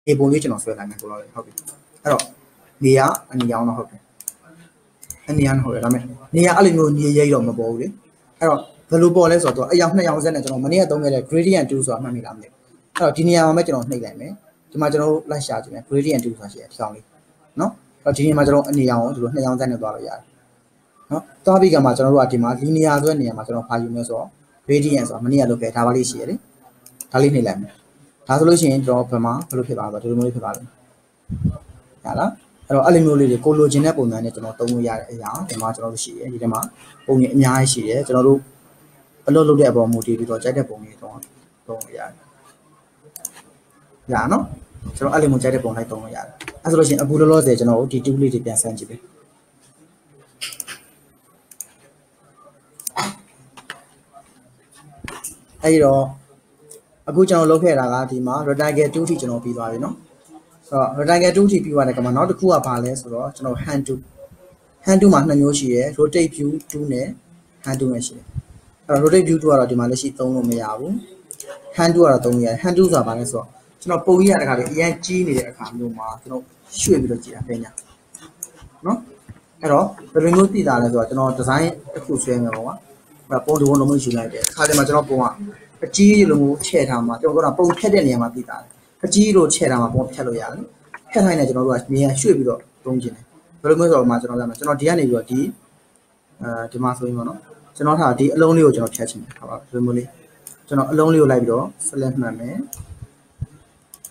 A ပုံလေးကျွန်တော်ဆွဲလိုက်မယ်ကိုတော့ဟုတ်ပြီအဲ့တော့နေရအနေအောင်တော့ဟုတ်တယ်အနေအောင်ဟုတ်တယ်ဒါပေမဲ့နေရအဲ့လိုမျိုးနေရိပ်တော့မပေါ်ဘူးလေအဲ့တော့ဘယ်လိုပေါ်လဲဆိုတော့အယောင်2ယောင်စက်နဲ့ကျွန်တော်မနေ့ကသုံးခဲ့တဲ့ gradient 2ဆိုတာမှတ်မိလားမသိဘူးအဲ့တော့ဒီနေရာမှာပဲကျွန်တော်နှိပ်လိုက်မယ်ဒီမှာကျွန်တော်တို့လိုက်ရှာကြည့်မယ် gradient 2ဆိုတာရှိတယ်ဒီကောင်လေးနော်အဲ့တော့ဒီနေရာမှာကျွန်တော်အနေအောင်ကိုဒီလို2ယောင်စက်နဲ့သွားလို့ရတယ်နော်သွားပြီးကမှကျွန်တော်တို့ကဒီမှာ linear ဆိုတဲ့နေရာမှာကျွန်တော်ဖာယူမယ်ဆိုတော့ gradient ဆိုတာမနေ့ကလုပ်ခဲ့ဒါပါလေးရှိရလေဒါလေးနှိပ်လိုက်မယ်ဒါဆိုလို့ရှိရင်ကျွန်တော်ဘယ်မှာဘယ်လိုဖြစ်ပါလဲဒီလိုမျိုးလေးဖြစ်ပါလိမ့်မယ်ဟုတ်လားအဲ့တော့အဲ့လိုမျိုးလေးတွေကိုလိုချင်တဲ့ပုံစံနဲ့ကျွန်တော်သုံးလို့ရတဲ့အရာဒီမှာကျွန်တော်တို့ရှိတယ်ဒီထဲမှာပုံကြီးအများကြီးရှိတယ်ကျွန်တော်တို့အလုပ်လုပ်တဲ့အပေါ်မူတည်ပြီးတော့ကြိုက်တဲ့ပုံကြီးသုံးလို့ရတယ်ရနော်ကျွန်တော်အဲ့လိုမျိုးကြိုက်တဲ့ပုံလိုက်သုံးလို့ရတယ်အဲ့ဆိုလို့ရှိရင်အခုလောလောဆယ်ကျွန်တော်တို့ဒီတူးလေးတွေပြန်ဆန်းကြည့်ပဲအဲ့တော့အခုကျွန်တော်လုပ်ခဲ့တာကဒီမှာ rectangle 2 ထိကျွန်တော်ပြီးသွားပြီเนาะဆိုတော့ rectangle 2 ထိပြီးသွားတဲ့ကမှာနောက်တစ်ခုကဘာလဲဆိုတော့ကျွန်တော် hand 2မှာ2မျိုးရှိရယ် rotate view 2နဲ့ hand 2နဲ့ရှိတယ်အဲ့တော့ rotate view 2ကတော့ဒီမှာလက်ရှိသုံးလို့မရဘူး hand 2ကတော့သုံးရတယ် hand 2ဆိုတာဘာလဲဆိုတော့ကျွန်တော်ပုံကြီးရတဲ့ခါလေးအရင်ကြီးနေတဲ့အခါမျိုးမှာကျွန်တော်ရွှေ့ပြီးတော့ကြည့်တာပဲညာเนาะအဲ့တော့ဘယ်လိုမျိုးသိတာလဲဆိုတော့ကျွန်တော် design တစ်ခုဆွဲမယ်ပေါ့ကွာအဲ့ပုံတစ်ပုံလုံးယူလိုက်တယ်အခါကျမှကျွန်တော်ပုံကအကြီးလိုမျိုးချဲ့ထားမှာကျွန်တော်ကပုံဖြတ်တဲ့နေရာမှာပြီးတာအကြီးလိုချဲ့ထားမှာပုံဖြတ်လို့ရတယ်ဖြတ်ထိုင်းနေကျွန်တော်တို့ကနေရာရွှေ့ပြီးတော့သုံးခြင်းတယ်ဘယ်လိုမျိုးဆိုတော့မှကျွန်တော်ကကျွန်တော်ဒီကနေပြီးတော့ဒီမှာဆိုရင်ပေါ့နော်ကျွန်တော်ထားဒီအလုံးလေးကိုကျွန်တော်ဖြတ်ခြင်းတယ်ဟုတ်ပါဘယ်လိုမျိုးလေးကျွန်တော်အလုံးလေးကိုလိုက်ပြီးတော့ select မှတ်မယ်ဘ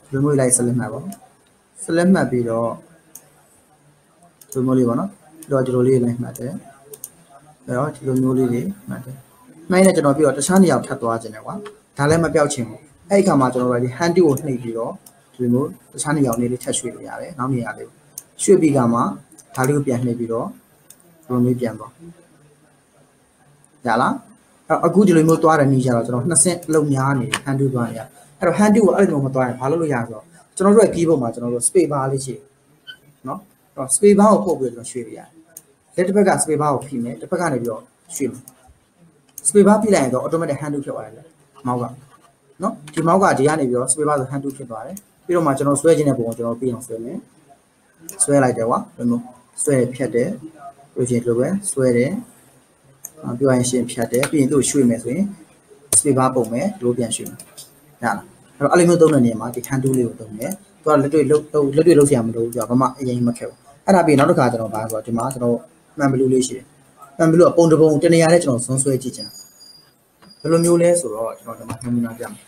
ယ်လိုမျိုးလိုက် select မှတ်ပေါ့ select မှတ်ပြီးတော့ဒီမျိုးလေးပေါ့နော်ပြီးတော့ဒီလိုလေးလိုက်မှတ်တယ်အဲ့တော့ဒီလိုမျိုးလေးတွေမှတ်တယ်မှိုင်းနဲ့ကျွန်တော်ပြီးတော့တခြားနေရာထပ်သွားခြင်းတယ်ကွာဒါလည်းမပြောက်ချင်ဘူးအဲ့ဒီခါမှာကျွန်တော်တို့ဒီ hand ကိုနှိပ်ပြီးတော့ဒီလိုမျိုးတခြားနေရာလေးထပ်ရွှေ့လို့ရတယ်နောက်နေရာလေးရွှေ့ပြီးကမှဒါလေးကိုပြန်နှိပ်ပြီးတော့ဒီလိုမျိုးပြန်သွားရလားအဲ့အခုဒီလိုမျိုးသွားတဲ့နေရာတော့ကျွန်တော်2ဆင့်အလုံးများနေတယ် hand သွားရအဲ့တော့ hand ကိုအဲ့လိုမျိုးမသွားရင်ဘာလုပ်လို့ရဆိုတော့ကျွန်တော်တို့ရဲ့ keyboard မှာကျွန်တော်တို့ space bar လေးရှိတယ်နော်အဲ့တော့ space bar ကိုပုတ်ပြီးတော့ရွှေ့ပြရတယ်လက်တစ်ဖက်က space bar ကိုဖိမယ်တစ်ဖက်ကနေပြီးတော့ရွှေ့မယ်space bar ပြလိုက်ရင်တော့ automatic hand ဖြစ်သွားတယ်လေမောက်ကနော်ဒီမောက်ကဒီကနေပြီးတော့ space bar ဆို hand ဖြစ်သွားတယ်ပြီးတော့မှကျွန်တော်ဆွဲခြင်းတဲ့ပုံကိုကျွန်တော်ပြီးအောင်ဆွဲမယ်ဆွဲလိုက်တယ်ကွာဘယ်လိုဆွဲဖြတ်တယ်ပြောချင်လို့ပဲဆွဲတယ်ပြောရင်ရှင်းဖြတ်တယ်ပြီးရင်သူ့ရွှေ့မယ်ဆိုရင် space bar ပုံမယ်ဒီလိုပြန်ရွှေ့မယ်ရလားအဲ့တော့အဲ့လိုမျိုးသုံးတဲ့နေရာမှာဒီ hand လေးကိုသုံးတယ်သူကလက်တွေ့လုပ်စရာမလိုဘူးပြောဘာမှအရင်မခက်ဘူးအဲ့ဒါပြီးနောက်တစ်ခါကျွန်တော်ဘာဆိုတော့ဒီမှာကျွန်တော်မှန်ဘလူးလေးရှိတယ်မှန်ဘလူးကပုံတစ်ပုံတနေရာနဲ့ကျွန်တော်ဇွန်းဆွဲကြည့်ချင်ဘယ်လိုမျိုးလဲဆိုတော့ကျွန်တော်ဒီမှာနမူနာပြမယ်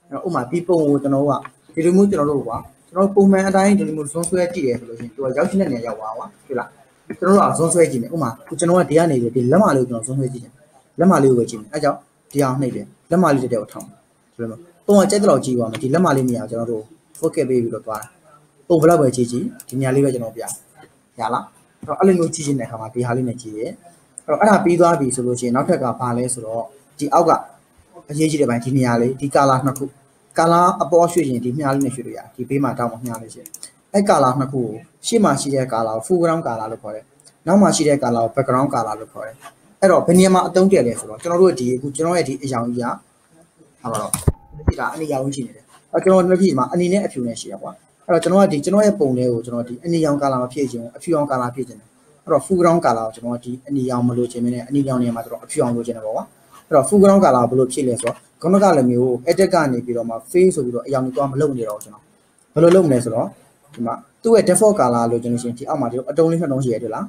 အဲ့တော့ဥမာဒီပုံကိုကျွန်တော်ကဒီလိုမျိုးကျွန်တော်တို့ကွာကျွန်တော်ပုံမှန်အတိုင်းဒီလိုမျိုးဇွန်းဆွဲကြည့်တယ်ဆိုလို့ရှိရင်သူကရောက်ရှိတဲ့နေရာရောက်သွားကွာဟုတ်လားကျွန်တော်တို့ကဇွန်းဆွဲကြည့်မယ်ဥမာကျွန်တော်ကဒီကနေပြီးဒီလက်မလေးကိုကျွန်တော်ဇွန်းဆွဲကြည့်ချင်လက်မလေးကိုပဲကြည့်မယ်အဲ့ကြောင့်ဒီအောင်နှိပ်တယ်လက်မလေးတက်ကိုထောင်းဒီလိုမျိုးပုံကကြိုက်တဲ့လောက်ကြည့်ပါမယ်ဒီလက်မလေးနေရာကျွန်တော်တို့ focus ပေးပြီးတော့သွားပုံဘယ်လောက်ပဲကြည့်ဒီနေရာလေးပဲကျွန်တော်ပြရလားအဲ့လိုမျိုးကြည့်ချင်တဲ့အခါမှာဒီဟာလေးနဲ့ကြည့်ရဲအဲ့တော့အဲ့ဒါပြီးသွားပြီဆိုလို့ရှိရင်နောက်ထပ်ကဘာလဲဆိုတော့ဒီအောက်ကအရေးကြီးတဲ့ပိုင်းဒီနေရာလေးဒီ color နှစ်ခု color အပေါ်ရွှေ့ရင်ဒီမြားလေးနဲ့ရွှေ့လို့ရတယ်ဒီဘေးမှာတောင်းမှမြားလေးရှိတယ်အဲ့ color နှစ်ခုကိုရှေ့မှာရှိတဲ့ color ကို foreground color လို့ခေါ်တယ်နောက်မှာရှိတဲ့ color ကို background color လို့ခေါ်တယ်အဲ့တော့ဘယ်နေရာမှာအသုံးတည့်လဲဆိုတော့ကျွန်တော်တို့ဒီအခုကျွန်တော်ရဲ့ဒီအရောင်ကြီးကဟာပါတော့ဒီကအနီရောင်ကြီးနေတယ်အဲ့ကျွန်တော်တို့ဒီမှာအနီနဲ့အဖြူနဲ့ရှိရကွာအဲ့တော့ကျွန်တော်ကဒီကျွန်တော်ရဲ့ပုံလေးကိုကျွန်တော်ဒီအနီရောင် color မဖြည့်ခြင်းအဖြူရောင် color ဖြည့်ခြင်းအဲ့တော့ foreground color ကိုကျွန်တော်ဒီအနီရောင်မလို့ခြင်းမင်းနဲ့အနီရောင်နေရာမှာကျွန်တော်အဖြူရောင်လို့ခြင်းတယ်ပေါ့ကွာအဲ့တော့ foreground color ဘယ်လိုဖြည့်လဲဆိုတော့ခုနကလည်းမျိုး edit ကနေပြီးတော့မှ face ဆိုပြီးတော့အရောင်တွေတော့မလုပ်နေတော့ကျွန်တော်ဘယ်လိုလုပ်မလဲဆိုတော့ဒီမှာသူ့ရဲ့ default color လို့ကျွန်တော်ရှင်ဒီအောက်မှာဒီအတုံးလေးနှလုံးရှိရတယ်လာ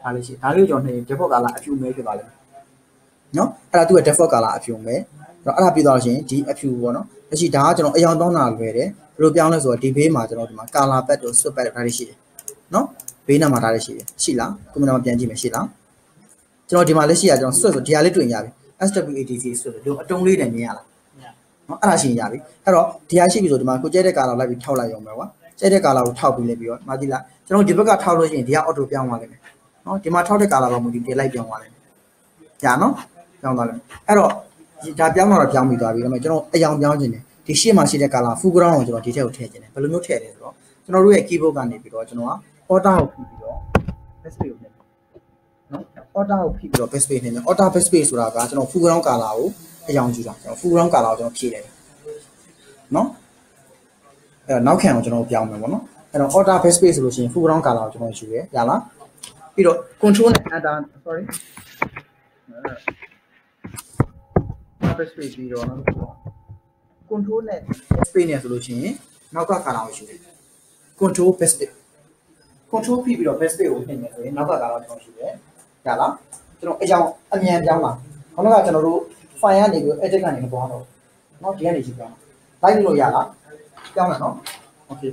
းဒါလေးရှိဒါလေးကိုကျွန်တော်နှိပ် default color အဖြူမဲဖြစ်ပါလိမ့်မယ်နော်အဲ့ဒါသူ့ရဲ့ default color အဖြူမဲအဲ့ဒါပြီးတော့ရှင်ဒီအဖြူပေါ့နော်လက်ရှိဒါကကျွန်တော်အရောင်တောင်းတာလွယ်တယ်ဘယ်လိုပြောင်းလဲဆိုတော့ဒီဘေးမှာကျွန်တော်ဒီမှာ color pad တို့ swap pad တို့ဒါလေးရှိတယ်နော်ဘေးနားမှာဒါလေးရှိတယ်ရှိလားကွန်ပျူတာမှာပြန်ကြည့်မယ်ရှိလားကျွန်တော်ဒီမှာလက်ရှိကကျွန်တော် swap ဆိုဒီဟာလေးတွင်ရပြီ SWATC swap လို့အတုံးလေးနဲ့မြင်ရလားနော်အဲ့ဒါရှိရပြီအဲ့တော့ဒီဟာရှိပြီဆိုဒီမှာကိုကျဲတဲ့ color လိုက်ပြီးထောက်လိုက်ရုံပဲကွာကျဲတဲ့ color ကိုထောက်ပြီးလဲပြီးတော့မကြည့်လားကျွန်တော်ဒီဘက်ကထောက်လို့ရှိရင်ဒီက auto ပြောင်းသွားလိမ့်မယ်နော်ဒီမှာထောက်တဲ့ color ပေါ်မူတည်လိုက်ပြောင်းသွားလိမ့်မယ်ညာနော်ပြောင်းသွားလိမ့်မယ်အဲ့တော့ဒါပြောင်းတော့ပြောင်းပြီးသွားပြီဒါပေမဲ့ကျွန်တော်အယောင်ပြောင်းခြင်းတယ်ဒီရှေ့မှာရှိတဲ့ color foreground ကိုကျွန်တော်ဒီထက်ကိုထည့်ခြင်းတယ်ဘယ်လိုမျိုးထည့်လဲဆိုတော့ကျွန်တော်တို့ရဲ့ keyboard ကနေပြီးတော့ကျွန်တော်က order ကိုဖိပြီးတော့ backspace ကိုနှိပ်နော် order ကိုဖိပြီးတော့ backspace နှိပ်မယ် order backspace ဆိုတာကကျွန်တော် foreground color ကိုအယောင်ကြည့်တာကျွန်တော် foreground color ကိုကျွန်တော်ဖြည့်လိုက်တယ်နော် နောက်ခံကိုကျွန်တော်ပြောင်းမယ်ပေါ့နော်အဲ့တော့ order base space ဆိုလို့ရှိရင် full ground color ကိုကျွန်တော်ယူရဲရလားပြီးတော့ control နဲ့ enter sorry base space ပြီးတော့နောက်တစ်ခု control နဲ့ space နဲ့ဆိုလို့ရှိရင်နောက်က color ကိုယူရဲ control base space control ပြီးတော့ base space ကိုနှိပ်မယ်ဆိုရင်နောက်က color ကိုကျွန်တော်ယူရဲရလားကျွန်တော်အကြောင်းအမြန်ပြောင်းလာခေါင်းကကျွန်တော်တို့ file ကနေပြီး edit ကနေမပေါ်တော့เนาะဒီကနေယူပြောင်းလိုက်လို့ရလားပြောင်းလာเนาะ okay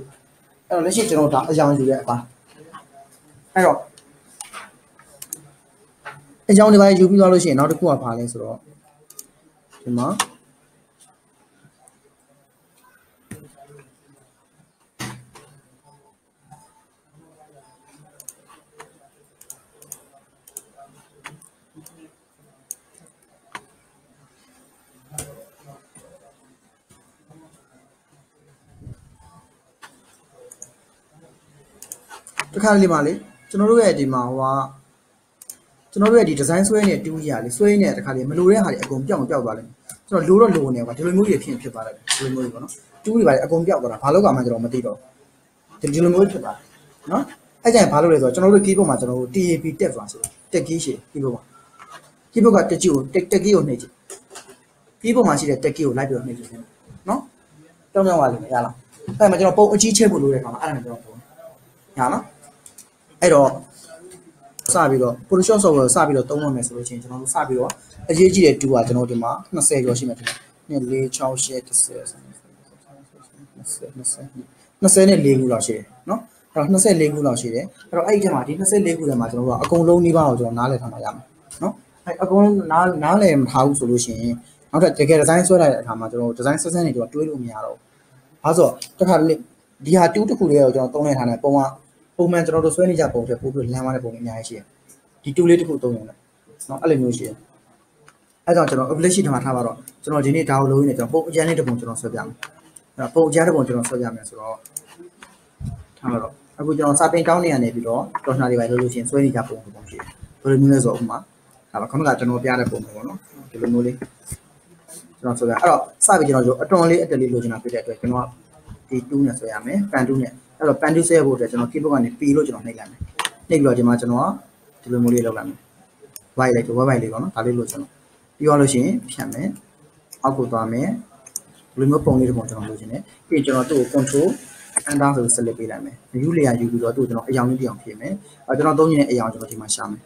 အဲ့တော့လက်ရှိကျွန်တော်ဒါအကြောင်းယူရဲအပါအဲ့တော့အကြောင်းဒီပိုင်းယူပြီးသွားလို့ရှိရင်နောက်တစ်ခုကဘာလဲဆိုတော့ဒီမှာတစ်ခါလေးပါလေကျွန်တော်တို့ရဲ့ဒီမှာဟိုကကျွန်တော်တို့ရဲ့ဒီ design ဆွဲနေတဲ့တူးကြီးอ่ะလေဆွဲနေတဲ့တစ်ခါလေးမလိုတဲ့ဟာတွေအကုန်ပြောင်းသွားလိမ့်မယ်ကျွန်တော်လိုတော့လိုနေကွာဒီလိုမျိုးတွေဖြစ်သွားတယ်ဒီလိုမျိုးတွေပေါ့နော်တူးတွေပါလေအကုန်ပြောင်းသွားတာဘာလို့ကမှကျွန်တော်မသိတော့ဒီလိုမျိုးဖြစ်သွားနော်အဲ့ကြရင်ဘာလို့လဲဆိုတော့ကျွန်တော်တို့ keyboard မှာကျွန်တော်တို့ TAP တက်သွားဆိုတက် key ရှိ keyboard မှာ keyboard ကတက်ကြီးကိုတက် key ကိုနှိပ်ကြည့် keyboard မှာရှိတဲ့တက် key ကိုလိုက်ပြီးတော့နှိပ်ကြည့်နော်တောင်းတောင်းပါလိမ့်မယ်ရလားအဲ့မှာကျွန်တော်ပုံအကြီးချက်ဖို့လိုတဲ့ခါမှာအဲ့ဒါနဲ့ကျွန်တော်ပုံရလားအဲ့တော့စပြီးတော့ Photoshop software စပြီးတော့သုံးရမယ်ဆိုလို့ရှိရင်ကျွန်တော်တို့စပြီးတော့အရေးကြီးတဲ့ tool ကကျွန်တော်ဒီမှာ20ကျော်ရှိမှဖြစ်တယ်2 4 6 8 10 24ခုလောက်ရှိတယ်နော်အဲ့တော့24ခုလောက်ရှိတယ်အဲ့တော့အဲ့ဒီထဲမှာဒီ24ခုထဲမှာကျွန်တော်တို့ကအကုန်လုံးနှိပါအောင်ကျွန်တော်နားလည်ထားမှရမယ်နော်အဲ့အကုန်လုံးနားလည်မထားဘူးဆိုလို့ရှိရင်နောက်ထပ်တကယ် design ဆွဲလိုက်တဲ့အခါမှာကျွန်တော် design ဆက်နေကျွန်တော်တွေးလို့မရတော့ဘူးဘာလို့ဆိုတော့တစ်ခါလေဒီဟာတူးတစ်ခုလေးကိုကျွန်တော်သုံးလိုက်ထားတယ်ပုံမှန်ကျွန်တော်တို့ဆွဲနေကြပုံတွေပို့ပြီးလမ်းမတဲ့ပုံတွေအများကြီးရှိတယ်ဒီတူးလေးတစ်ခုသုံးနေတယ်နော်အဲ့လိုမျိုးရှိတယ်အဲ့ကြောင့်ကျွန်တော် ability ထမှာထားပါတော့ကျွန်တော်ဒီနေ့ဒါကိုလုံးရင်းနဲ့ကျွန်တော်ပုံအကျန်းလေးတစ်ပုံကျွန်တော်ဆွဲပြမယ်အဲ့တော့ပုံအကျန်းတစ်ပုံကျွန်တော်ဆွဲပြမယ်ဆိုတော့ထားပါတော့အခုကျွန်တော်စာပင်ကောင်းနေရနေပြီးတော့တော်နာတွေပဲလို့လို့ချင်းဆွဲနေကြပုံတစ်ပုံရှိတယ်ဘယ်လိုမျိုးလဲဆိုတော့ဥပမာဒါပါခဏကကျွန်တော်ပြတဲ့ပုံပေါ့နော်ဒီလိုမျိုးလေးကျွန်တော်ဆွဲပြအဲ့တော့စပြီးကျွန်တော်အတွန်လေးအတက်လေးလိုချင်တာဖြစ်တဲ့အတွက်ကျွန်တော်ဒီ2နဲ့ဆွဲရမယ်ပန်2နဲ့အဲ့တော့ပန်2ဆွဲဖို့အတွက်ကျွန်တော် keyboard ကနေ P လို့ကျွန်တော်နှိပ်လိုက်မယ်နှိပ်ပြီးတော့ဒီမှာကျွန်တော်ဒီလိုမျိုးလေးလုပ်လိုက်မယ် white လိုက် white လေးပေါ့နော်ဒါလေးလို့ကျွန်တော်ပြီးသွားလို့ရှိရင်ဖြတ်မယ်အောက်ကိုသွားမယ်ဒီလိုမျိုးပုံလေးတစ်ပုံကျွန်တော်လုပ်ချင်တယ်ပြီးကျွန်တော်သူ့ကို control enter ဆို select ပေးလိုက်မယ် view layer ယူပြီးတော့သူ့ကိုကျွန်တော်အရောင်လေးတစ်အောင်ဖြည့်မယ်ကျွန်တော်သုံးချင်တဲ့အရောင်ကျွန်တော်ဒီမှာရှာမယ်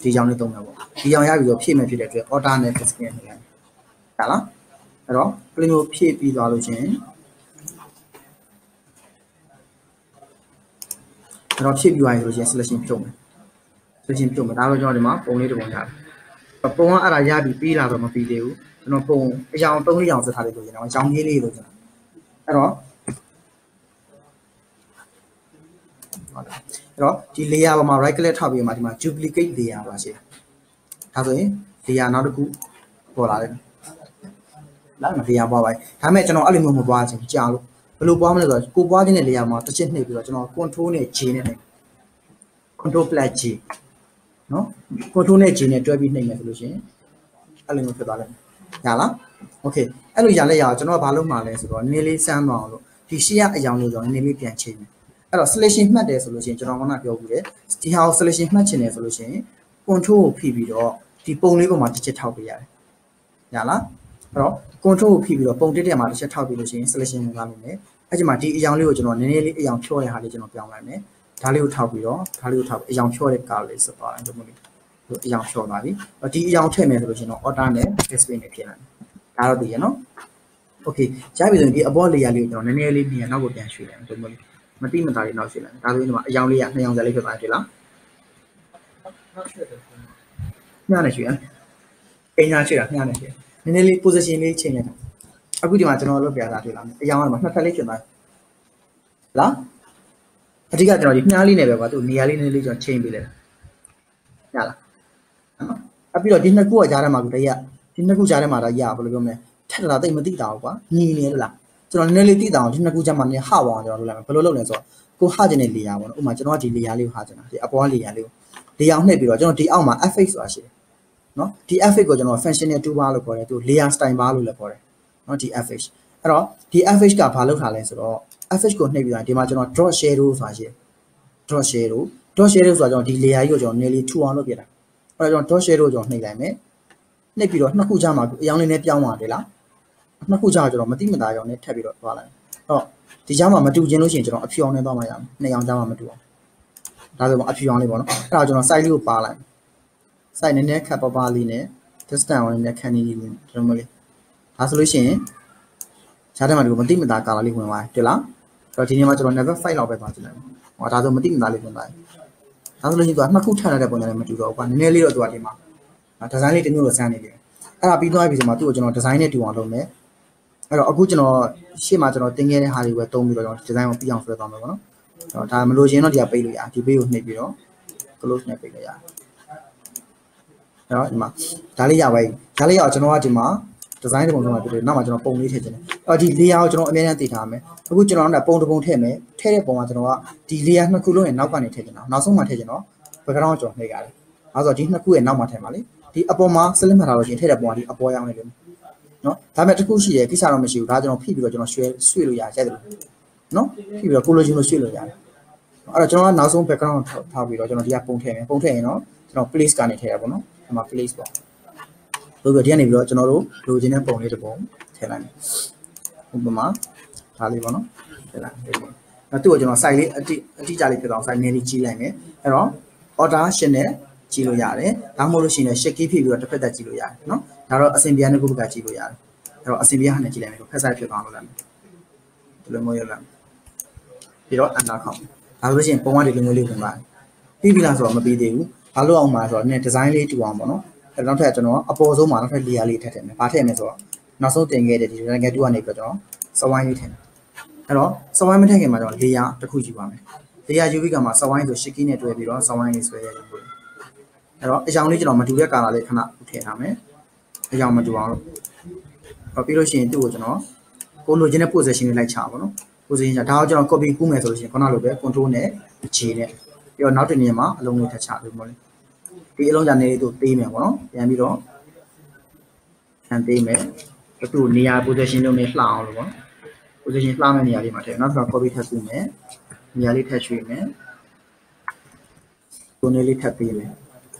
ဒီရောင်လေးသုံးမယ်ပေါ့ဒီရောင်ရပြီးတော့ဖြည့်မယ်ဖြစ်တဲ့အတွက် order နဲ့ display နှိပ်လိုက်မယ်ဟုတ်လားအဲ့တော့ဒီလိုမျိုးဖြည့်ပြီးသွားလို့ချင်းကျွန်တော်ဖြည့်ပြီးသွားရင်ဆိုရင် selection ဖြုတ်မယ် selection ဖြုတ်မယ်ဒါတော့ကျွန်တော်ဒီမှာပုံလေးတစ်ပုံရတယ်ပုံကအဲ့ဒါရပြီးပြီးလာတော့မပြီးသေးဘူးကျွန်တော်ပုံအရောင်3 4ရောင်စထားလေးလို့ကျွန်တော်ရောင်ကြီးလေးလို့ကျွန်တော်အဲ့တော့ဒီ layer ပေါ်မှာ right click ထောက်ပြီးမှဒီမှာ duplicate layer ပါရှိတယ်ဒါဆိုရင် layer နောက်တစ်ခုပေါ်လာတယ်လားမ layer ပေါ်ပါဒါပေမဲ့ကျွန်တော်အဲ့လိုမျိုးမပွားချင်ကြာလို့ဘယ်လိုပွားမလဲဆိုတော့ကိုပွားခြင်းတဲ့ layer မှာတစ်ချက်နှိပ်ပြီးတော့ကျွန်တော် control နဲ့ J နဲ့နှိပ် control plus J နော် control နဲ့ J နဲ့တွဲပြီးနှိပ်မယ်ဆိုလို့ရှိရင်အဲ့လိုမျိုးဖြစ်သွားလိမ့်မယ်ရလား okay အဲ့လိုရလဲရအောင်ကျွန်တော်ကဘာလုပ်မှာလဲဆိုတော့နည်းနည်းလေးစမ်းမအောင်လို့ဒီရှေ့ကအရောင်လေးကြောင့်နည်းနည်းလေးပြန်ချိန်မယ်အဲ့တော့ selection မှတ်တယ်ဆိုလို့ရှိရင်ကျွန်တော်ကပြောဘူးလေဒီဟာကို selection မှတ်ချင်တယ်ဆိုလို့ရှိရင် control ကိုဖိပြီးတော့ဒီပုံလေးပေါ်မှာတစ်ချက်ထောက်ပေးရတယ်ရလားအဲ့တော့ control ကိုဖိပြီးတော့ပုံတစ်မှာတစ်ချက်ထောက်ပြီးလို့ရှိရင် selection ဝင်လာလိမ့်မယ်အဲ့ဒီမှာဒီအရောင်လေးကိုကျွန်တော်နည်းနည်းလေးအရောင်ဖြောတဲ့ဟာလေးကျွန်တော်ပြောင်းလိုက်မယ်ဒါလေးကိုထောက်ပြီးတော့ဒါလေးကိုထောက်အရောင်ဖြောတဲ့ကားလေးစသွားတယ်ဒီလိုမျိုးအရောင်ဖြောသွားပြီဒီအရောင်ထည့်မယ်ဆိုလို့ရှိရင်တော့ order နဲ့ display နဲ့ဖြစ်လာတယ်ဒါတော့သိရနော် okay ရပြီဆိုရင်ဒီအပေါ် layer လေးကိုကျွန်တော်နည်းနည်းလေးပြင်နောက်ကိုပြန်ရွှေ့လိုက်မယ်ဒီလိုမျိုးမတိမတာလေးနောက်ရွှေ့လိုက်ဒါဆိုရင်ဒီမှာအရောင်လေးက2ရောင်စလေးဖြစ်သွားတယ်လားညနေရွှေ့ရအိမ်ညာရွှေ့တာညနေရွှေ့နည်းနည်းလေး position လေးချိန်လိုက်တာအခုဒီမှာကျွန်တော်လုပ်ပြတာတွေ့လားအရောင်ကမှာနှစ်ထပ်လေးဖြစ်သွားလားအဓိကကျွန်တော်ဒီမြားလေးနဲ့ပဲကွာသူနေရာလေးနည်းနည်းလေးကျွန်တော်ချိန်ပေးလိုက်ရလားနော်ပြီးတော့ဒီနှစ်ခုကကြားထဲမှာကိုတည်းကဒီနှစ်ခုကြားထဲမှာတော့ရဘယ်လိုပြောမလဲထက်တာတိတ်မသိတာဘူးကွာညီနေလို့လားကျွန်တော်နည်းနည်းလေးသိတာအောင်ဒီနှစ်ခုကြားမှာနည်းဟပါအောင်ကျွန်တော်လုပ်လိုက်မယ်ဘယ်လိုလုပ်လဲဆိုတော့ကိုဟကျင်တဲ့ layer ပေါ့နော်ဥပမာကျွန်တော်ကဒီ layer လေးကိုဟကျင်တာဒီအပေါ် layer လေးကို layer နှိပ်ပြီးတော့ကျွန်တော်ဒီအောက်မှာ fx ဆိုတာရှိတယ်နော်ဒီ fx ကိုကျွန်တော် functional toolbar လို့ခေါ်တယ်သူ layer style bar လို့လည်းခေါ်တယ်နော်ဒီ fx အဲ့တော့ဒီ FH ကဘာလုပ်ထားလဲဆိုတော့ FH ကိုနှိပ်ပြီးတော့ဒီမှာကျွန်တော် drop shadow ဆိုတာရှိတယ် drop shadow ဆိုတာကျွန်တော်ဒီ layer ကြီးကိုကျွန်တော် nearly 2 အောင်လုပ်ပြတာအဲ့တော့ကျွန်တော် drop shadow ကိုကျွန်တော်နှိပ်လိုက်မယ်နှိပ်ပြီးတော့နှစ်ခုကြားမှာအရောင်လေးနဲ့ပြောင်းသွားတယ်လားနှစ်ခုကြားကျွန်တော်မတိမသားကြောင်နဲ့ထပ်ပြီးတော့သွားလိုက်အဲ့တော့ဒီကြားမှာမတူချင်းလို့ရှိရင်ကျွန်တော်အဖြူအောင်နဲ့သွားမှရမယ်နှစ်ရောင်ကြားမှာမတူအောင်ဒါဆိုအဖြူအောင်လေးပေါ့နော်အဲ့ဒါကျွန်တော် site လေးကိုပါလိုက် site နည်းနည်းခပ်ပါလေးနဲ့ distance အောင်လေးနဲ့ခန်းနေလေးကျွန်တော်မလေးဒါဆိုလို့ရှိရင်ရှားတဲ့မှာဒီမတိမသားကာလာလေးဝင်သွားတယ်လားအဲ့တော့ဒီနေ့မှာကျွန်တော် level 5လောက်ပဲသွားကြည့်လိုက်ဟောဒါဆိုမတိမသားလေးဝင်သွားတယ်ဒါဆိုလို့ရှိရင်သူကနှစ်ခုထပ်ရတဲ့ပုံစံနဲ့မတူတော့ဘူးကွာနည်းနည်းလေးတော့သူကဒီမှာဒီဇိုင်းလေးတစ်မျိုးတော့စမ်းနေတယ်အဲ့ဒါပြီးသွားပြီဆိုမှသူ့ကိုကျွန်တော်ဒီဇိုင်းနဲ့တူအောင်လုပ်မယ်အဲ့တော့အခုကျွန်တော်ရှေ့မှာကျွန်တော်တင်ခဲ့တဲ့ဟာတွေပဲတုံးပြီးတော့ကျွန်တော်ဒီဇိုင်းကိုပြီးအောင်ဆွဲသွားမယ်ပေါ့နော်အဲ့တော့ဒါမလို့ရင်တော့ဒီကပိတ်လို့ရဒီပိတ်ကိုနှိပ်ပြီးတော့ close နဲ့ပိတ်လို့ရအဲ့တော့ဒီမှာဒါလေးရပါပြီဒါလေးရအောင်ကျွန်တော်ကဒီမှာဒီဇိုင်းတစ်ပုံလုံးမှာပြတယ်နောက်မှာကျွန်တော်ပုံလေးထည့်ခြင်းတယ်အဲ့တော့ဒီ layer ကိုကျွန်တော်အများအားတည်ထားမယ်အခုကျွန်တော်ကပုံတစ်ပုံထည့်မယ်ထည့်တဲ့ပုံမှာကျွန်တော်ကဒီ layer နှစ်ခုလုံးရဲ့နောက်ကနေထည့်ခြင်းတော့နောက်ဆုံးမှထည့်ခြင်းတော့ background ကျွန်တော်နှိပ်ရတယ်အဲ့တော့ဒီနှစ်ခုရဲ့နောက်မှာထည့်ပါလေဒီအပေါ်မှာ select မှတ်ထားလို့ရှိရင်ထည့်တဲ့ပုံကဒီအပေါ်ရောက်နေတယ်နော်ဒါပေမဲ့တစ်ခုရှိရကိစ္စတော့မရှိဘူးဒါကျွန်တော်ဖိပြီးတော့ကျွန်တော်ရွှေ့လို့ရတယ်ကြိုက်တယ်နော်ဖိပြီးတော့ကိုလိုချင်လို့ရွှေ့လို့ရတယ်အဲ့တော့ကျွန်တော်ကနောက်ဆုံး background ထားပြီးတော့ကျွန်တော်ဒီကပုံထည့်မယ်ပုံထည့်ရင်တော့ကျွန်တော် place ကနေထည့်ရပါတော့ဒီမှာ place ပေါ့ဆိုတော့ဒီကနေပြီးတော့ကျွန်တော်တို့လိုချင်တဲ့ပုံလေးတစ်ပုံထည့်လိုက်မယ်ဥပမာဒါလေးပေါ့နော်ထည့်လိုက်အဲ့သူ့ကိုကျွန်တော် site လေးအတိအကျလေးဖြစ်အောင် site နည်းလေးကြီးလိုက်မယ်အဲ့တော့ order ရှင်နဲ့ကြည့်လို့ရတယ်ဒါမှမဟုတ်လို့ရှိရင် shake key ဖြစ်ပြီးတော့တစ်ဖက်သက်ကြည့်လို့ရတယ်နော်ဒါတော့အစင်ပြားနဲ့ကိုယ့်ဘက်ကကြည့်လို့ရတယ်အဲ့တော့အစင်ပြားဟာနဲ့ကြည့်လိုက်မယ်ဖက်ဆိုင်ဖြစ်သွားလို့လည်းဒီလိုမျိုးရလာပြီးတော့ under ခေါက်ဒါဆိုလို့ရှိရင်ပုံမှန်ဒီလိုမျိုးလေးဝင်ပါတယ်ပြီးပြီလားဆိုတော့မပြီးသေးဘူးဘာလို့အောင်မှာဆိုတော့နည်း design လေးတူအောင်ပေါ့နော်အဲ့တော့နောက်ထပ်ကျွန်တော်အပေါ်ဆုံးမှာနောက်ထပ် layer လေးထည့်ထည့်မယ်ဘာထည့်မလဲဆိုတော့နောက်ဆုံးတင်ခဲ့တဲ့ဒီ rectangle 2ကနေပြီးတော့ကျွန်တော်စဝိုင်းလေးထည့်မယ်အဲ့တော့စဝိုင်းမထည့်ခင်မှာကျွန်တော် layer တစ်ခုယူပါမယ် layer ယူပြီးကမှစဝိုင်းဆို shake key နဲ့တွဲပြီးတော့စဝိုင်းလေးဆွဲရတယ်ပေါ့အဲ့တော့အကြောင်းလေးကျွန်တော်မတူတဲ့ကာလာလေးခဏထည့်ထားမယ်အကြောင်းမတူအောင်လို့ပြီးလို့ရှိရင်သူ့ကိုကျွန်တော်ကိုလိုချင်တဲ့ position လေးလိုက်ချပါတော့ position ချဒါကိုကျွန်တော် copy ကူးမယ်ဆိုလို့ရှိရင်ခုနလိုပဲ control နဲ့ G နဲ့ပြီးတော့နောက်တစ်နေရာမှာအလုံးလေးထပ်ချပြီးပေါ့လေဒီအလုံးချနေလေးတို့ပေးမယ်ပေါ့နော်ပြန်ပြီးတော့ခံပေးမယ်သူ့နေရာ position လုံးလေးလှအောင်လို့ပေါ့ position လှမယ့်နေရာလေးမှာထည့်နောက်တစ်ခါ copy ထပ်ပေးမယ်နေရာလေးထပ်ရွှေ့မယ်ကိုနေလေးထပ်ပေးမယ်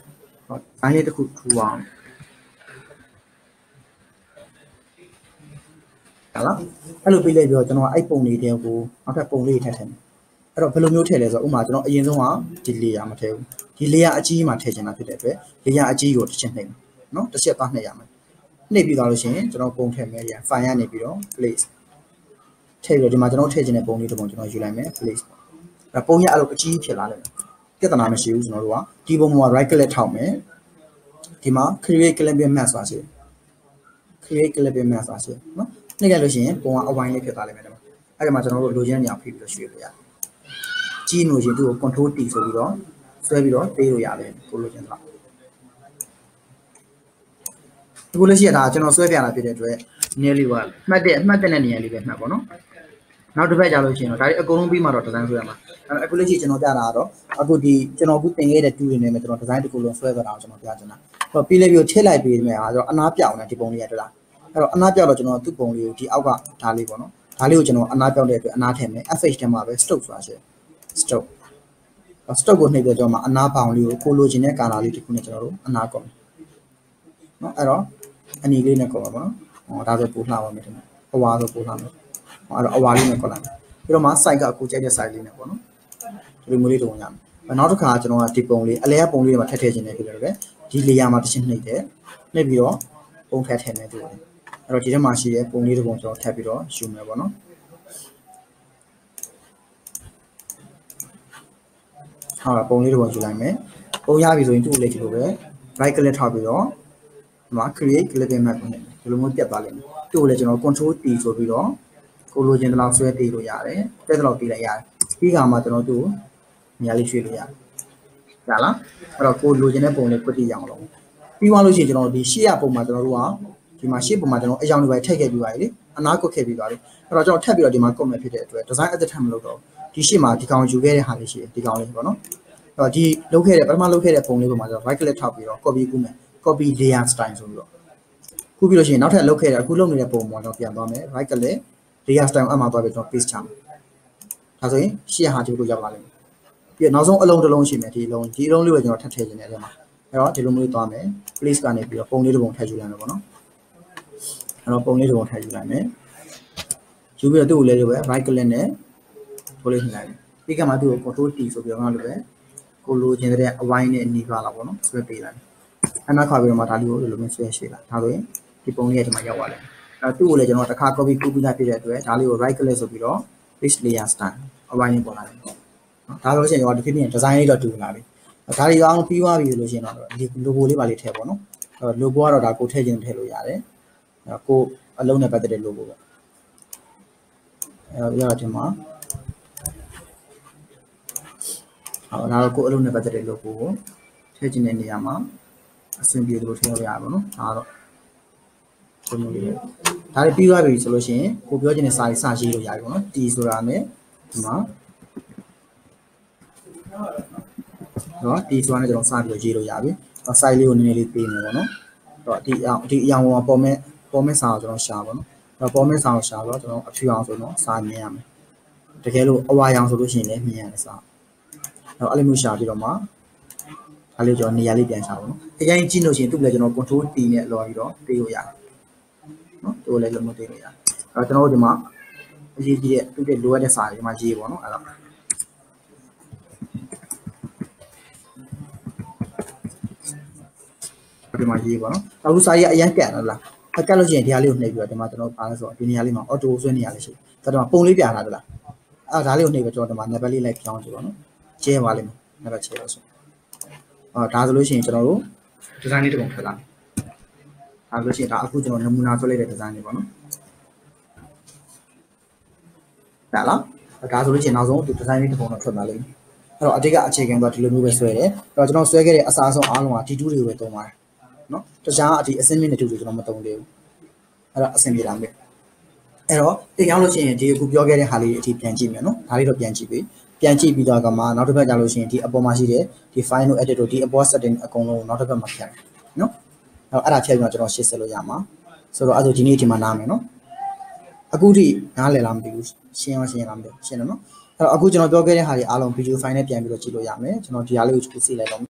ဟုတ်အိုင်းလေးတစ်ခုထူအောင်ဟုတ်လားအဲ့လိုပေးလိုက်ပြီးတော့ကျွန်တော်အဲ့ပုံလေးတွေကိုနောက်ထပ်ပုံလေးထည့်ထည့်မယ်အဲ့တော့ဘယ်လိုမျိုးထည့်လဲဆိုတော့ဥပမာကျွန်တော်အရင်ဆုံးကဒီ layer မထည့်ဘူးဒီ layer အကြီးမှာထည့်ချင်တာဖြစ်တဲ့အတွက် layer အကြီးကိုတစ်ချက်နှိပ်မယ်နော်တစ်ချက်သွားနှိပ်ရမယ်နှိပ်ပြီးသွားလို့ရှိရင်ကျွန်တော်ပုံထည့်မယ် file ရနေပြီးတော့ place ထည့်ပြီးတော့ဒီမှာကျွန်တော်ထည့်ချင်တဲ့ပုံလေးတစ်ပုံကျွန်တော်ယူလိုက်မယ် place အဲ့ပုံရအဲ့လိုအကြီးဖြစ်လာတယ်ပြဿနာမရှိဘူးကျွန်တော်တို့ကဒီပုံမှာ right click ထောက်မယ်ဒီမှာ create clipping mask ဆိုတာရှိတယ် create clipping mask ဆိုတာရှိတယ်နော်နှိပ်လိုက်လို့ရှိရင်ပုံကအဝိုင်းလေးဖြစ်သွားလိမ့်မယ်ဒီမှာအဲ့ဒီမှာကျွန်တော်တို့လိုချင်တဲ့နေရာဖိပြီးတော့ရွှေ့လို့ရတယ်ကြီးလို့ရှိရင်သူ့ကို control T ဆိုပြီးတော့ဆွဲပြီးတော့ပေးလို့ရတယ်ကိုလိုချင်တာအခုလက်ရှိကဒါကျွန်တော်ဆွဲပြတာဖြစ်တဲ့အတွက်နည်းလေးကမှတ်တဲ့နေရာလေးပဲမှတ်ပါတော့နောက်တစ်ဖက်ကြလို့ရှိရင်တော့ဒါတွေအကုန်လုံးပြီးမှတော့ design ဆွဲရမှာအခုလက်ရှိကျွန်တော်ပြတာကတော့အခုဒီကျွန်တော်အခုတင်ခဲ့တဲ့တူတွေနဲ့ပဲကျွန်တော် design တစ်ခုလုံးဆွဲသွားတာကိုကျွန်တော်ပြချင်တာအဲ့တော့ပြီးလေးပြီးထည့်လိုက်ပြီးမယ်ဟာဆိုတော့အနားပြောင်းနေဒီပုံလေးရတလားအဲ့တော့အနားပြောင်းတော့ကျွန်တော်သူ့ပုံလေးကိုဒီအောက်ကဒါလေးပေါ့နော်ဒါလေးကိုကျွန်တော်အနားပြောင်းတဲ့အတွက်အနားထည့်မယ် FH ထဲမှာပဲ stroke ဆိုတာရှိတယ် stroke ကိုနှိပ်ပြီးတော့ကျွန်တော်အနားပေါင်လေးကိုလိုချင်တဲ့ကာလာလေးတစ်ခုနဲ့ကျွန်တော်တို့အနားကောင်းနော်အဲ့တော့အနီလေးနဲ့ကောင်းပါပေါ့နော်ဟောဒါဆိုပို့လှပါမယ်ဒီမှာအဝါဆိုပို့လှမယ်အဲ့တော့အဝါလေးနဲ့ကောက်လိုက်ပြီးတော့မှ site ကအခုကြိုက်တဲ့ site လေးနဲ့ပေါ့နော်ဒီလိုမျိုးလေးတုံးရမယ်နောက်တစ်ခါကျွန်တော်ကဒီပုံလေးအလဲကပုံလေးတွေမှာထည့်ခြင်းနဲ့ဖြစ်တယ်ပဲဒီ layer မှာတစ်ချက်နှိပ်တယ်နှိပ်ပြီးတော့ပုံထည့်ထည့်မယ်သူအဲ့တော့ဒီထဲမှာရှိတဲ့ပုံလေးတစ်ပုံကျွန်တော်ထပ်ပြီးတော့ယူမယ်ပေါ့နော်ဟာပုံလေးတစ်ပုံယူလိုက်မယ်ပုံရပြီဆိုရင်သူ့ကိုလေးဒီလိုပဲ right click ထောက်ပြီးတော့ဒီမှာ create clipping map နဲ့ဒီလိုမျိုးပြတ်သွားလိမ့်မယ်သူ့ကိုလည်းကျွန်တော် control T ဆိုပြီးတော့ကိုလိုချင်တဲ့လောက်ဆွဲပေးလို့ရတယ်တက်တဲ့လောက်ပေးလိုက်ရတယ်ပြီးကမှကျွန်တော်တို့နေရာလေးရွှေ့လို့ရတယ်ဒါလားအဲ့တော့ကိုလိုချင်တဲ့ပုံလေးကွတ်တိရအောင်လုပ်ပြီးသွားလို့ရှိရင်ကျွန်တော်ဒီရှေ့ရပုံမှာကျွန်တော်တို့ကဒီမှာရှေ့ပုံမှာကျွန်တော်အယောင်တွေပဲထည့်ခဲ့ပြီးပါလေအနားကွတ်ခဲ့ပြီးပါလေအဲ့တော့ကျွန်တော်ထပ်ပြီးတော့ဒီမှာ comment ဖြစ်တဲ့အတွက် design edit ထပ်မလုပ်တော့ဒီရှေ့မှာဒီကောင်ယူခဲ့တဲ့ဟာလေးရှိတယ်ဒီကောင်လေးပေါ့နော်အဲ့တော့ဒီလုပ်ခဲ့တဲ့ပထမလုပ်ခဲ့တဲ့ပုံလေးပုံမှာကျွန်တော် right click ထောက်ပြီးတော့ copy ကူးမယ် copy layer style ဆိုပြီးတော့ ခုပြီးလို့ရှိရင်နောက်ထပ်လောက်ခဲ့တာအခုလုပ်နေတဲ့ပုံပေါ်တော့ပြန်သွားမယ် right ကလည်း real time အမှသွားပြီးတော့ paste ချမယ်ဒါဆိုရင်ရှေ့ဟာဒီလိုရောက်လာလိမ့်မယ်ပြီးတော့နောက်ဆုံးအလုံးတစ်လုံးရှိမယ်ဒီအလုံးလေးပဲကျွန်တော်ထပ်ထည့်ခြင်းနဲ့အဲ့မှာအဲ့တော့ဒီလိုမျိုးသွားမယ် place ကနေပြီးတော့ပုံလေးတစ်ပုံထည့်ယူလိုက်မယ်ပေါ့နော်အဲ့တော့ပုံလေးတစ်ပုံထည့်ယူလိုက်မယ်ယူပြီးတော့သူ့ကိုလည်းပဲ right click နဲ့ထိုးလေးနှိပ်လိုက်မယ်ပြီးကမှသူ့ကို control T ဆိုပြီးတော့ငါလိုပဲကိုလိုချင်တဲ့အဝိုင်းနဲ့အနီးသွားလာပေါ့နော်ဆွဲပေးလိုက်အနောက်ခါပြီးတော့မှဒါလေးကိုလိုမျိုးဆွဲရှေ့လာဒါဆိုရင်ဒီပုံလေးကဒီမှာရောက်သွားတယ်အဲ့သူ့ကိုလည်းကျွန်တော်တစ်ခါ copy လိုက်ပြတဲ့အတွက်ဒါလေးကို right click ဆိုပြီးတော့ paste layer style အဝိုင်းလေးပေါ်လာတယ်နော်ဒါဆိုရင်ကျွန်တော်ဒီဖြစ်ဖြစ် design လေးတော့တူလာပြီဒါတွေအောင်ပြီးသွားပြီလို့ရှိရင်တော့ဒီ logo လေးပါလေးထည့်ပေါ့နော်အဲ့ logo ကတော့ဒါကိုထည့်ခြင်းထည့်လို့ရတယ်ကိုအလုံးနဲ့ပတ်သက်တဲ့ logo ပေါ့အဲ့တော့ဒီမှာဟောဒါတော့ကိုအလုံးနဲ့ပတ်သက်တဲ့ logo ကိုထည့်ခြင်းတဲ့နေရာမှာအဆင်ပြေလို့ထည့်လို့ရပါဘောနော်ဒါတော့ဒီလိုလေးဒါတွေပြီးသွားပြီဆိုလို့ရှိရင်ကိုပြောချင်တဲ့စာရေးစရေးလို့ရပြီပေါ့နော် T ဆိုတာနဲ့ဒီမှာနော် T ဆိုတာနဲ့ကျွန်တော်စပြီးရေးလို့ရပြီ size လေးကိုနည်းနည်းလေးပေးမယ်ပေါ့နော်တော့ဒီအရောင်ပေါ်မဲ့စာကိုကျွန်တော်ရှာပါနော်အဲ့ပေါ်မဲ့စာကိုရှာတော့ကျွန်တော်အဖြူအောင်ဆိုတော့စာမြင်ရမယ်တကယ်လို့အဝါရောင်ဆိုလို့ရှိရင်လည်းမြင်ရတယ်စာအဲ့လိုမျိုးရှာပြီးတော့မှဒါလေးကျွန်တော်နေရာလေးပြန်ရှာပါနော်အရင်ကြည့်လို့ရှိရင်သူ့လည်းကျွန်တော် control T နဲ့လော်ပြီးတော့ပေးလို့ရတယ်နော်သူ့လည်းလုံးမပေးလို့ရတယ်အဲ့တော့ကျွန်တော်တို့ဒီမှာအရေးကြီးတဲ့သူ့ရဲ့လိုအပ်တဲ့စာတွေဒီမှာရေးပေါ့နော်အဲ့တော့ဒီမှာရေးပါနော်အခုစာရေးအရင်ကတ်နော်လားကတ်လို့ရှိရင်ဒီဟာလေးကိုနှိပ်ပြီးတော့ဒီမှာကျွန်တော်ပါလဲဆိုတော့ဒီနေရာလေးမှာ auto ဆွဲနေရလေးရှိတယ်ဒါတော့ပုံလေးပြထားတယ်လားအဲ့ဒါလေးကိုနှိပ်ပြီးကျွန်တော်ဒီမှာ navigate လေးလိုက်ပြောင်းကြည့်ပါနော်ကျဲပါလိမ့်မယ် navigate ချဲလို့ဆိုဒါဆိုလို့ရှိရင်ကျွန်တော်တို့ design လေးတစ်ပုံထွက်လာမယ်ဒါဆိုလို့ရှိရင်ဒါအခုကျွန်တော်နမူနာဆွဲလိုက်တဲ့ design လေးပေါ့နော်ဒါလားဒါဆိုလို့ရှိရင်နောက်ဆုံးဒီ design လေးတစ်ပုံတော့ထွက်လာလိမ့်မယ်အဲ့တော့အတိတ်ကအခြေခံတော့ဒီလိုမျိုးပဲဆွဲတယ်အဲ့တော့ကျွန်တော်ဆွဲခဲ့တဲ့အစားဆုံးအားလုံးက D2 တွေကိုပဲသုံးပါတယ်နော်တခြားဒီအဆင့်မြင့်တဲ့တူတွေကျွန်တော်မသုံးသေးဘူးအဲ့တော့အဆင့်ပြေတာမယ်အဲ့တော့တင်ရောက်လို့ရှိရင်ဒီအခုပြောခဲ့တဲ့ဟာလေးအထိပြန်ကြည့်မယ်နော်ဒါလေးတော့ပြန်ကြည့်ပြီးတော့ကမှနောက်တစ်ပတ်ကြာလို့ရှိရင်ဒီအပေါ်မှာရှိတဲ့ဒီ file တို့ edit တို့ဒီအပေါ် setting အကုန်လုံးနောက်တစ်ပတ်မှာဖြတ်မယ်နော်အဲ့ဒါဖြတ်ပြီးတော့ကျွန်တော်ရှင်းဆက်လို့ရမှာဆိုတော့အဲ့ဒါဒီနေ့ဒီမှာနားမယ်နော်အခုထိနားလည်လားမသိဘူးရှင်းလားမသိဘူးရှင်းတယ်နော်အဲ့တော့အခုကျွန်တော်ပြောခဲ့တဲ့ဟာတွေအားလုံး video file နဲ့ပြန်ပြီးတော့ကြည့်လို့ရမယ်ကျွန်တော်ဒီဟာလေးကိုကြည့်လိုက်တော့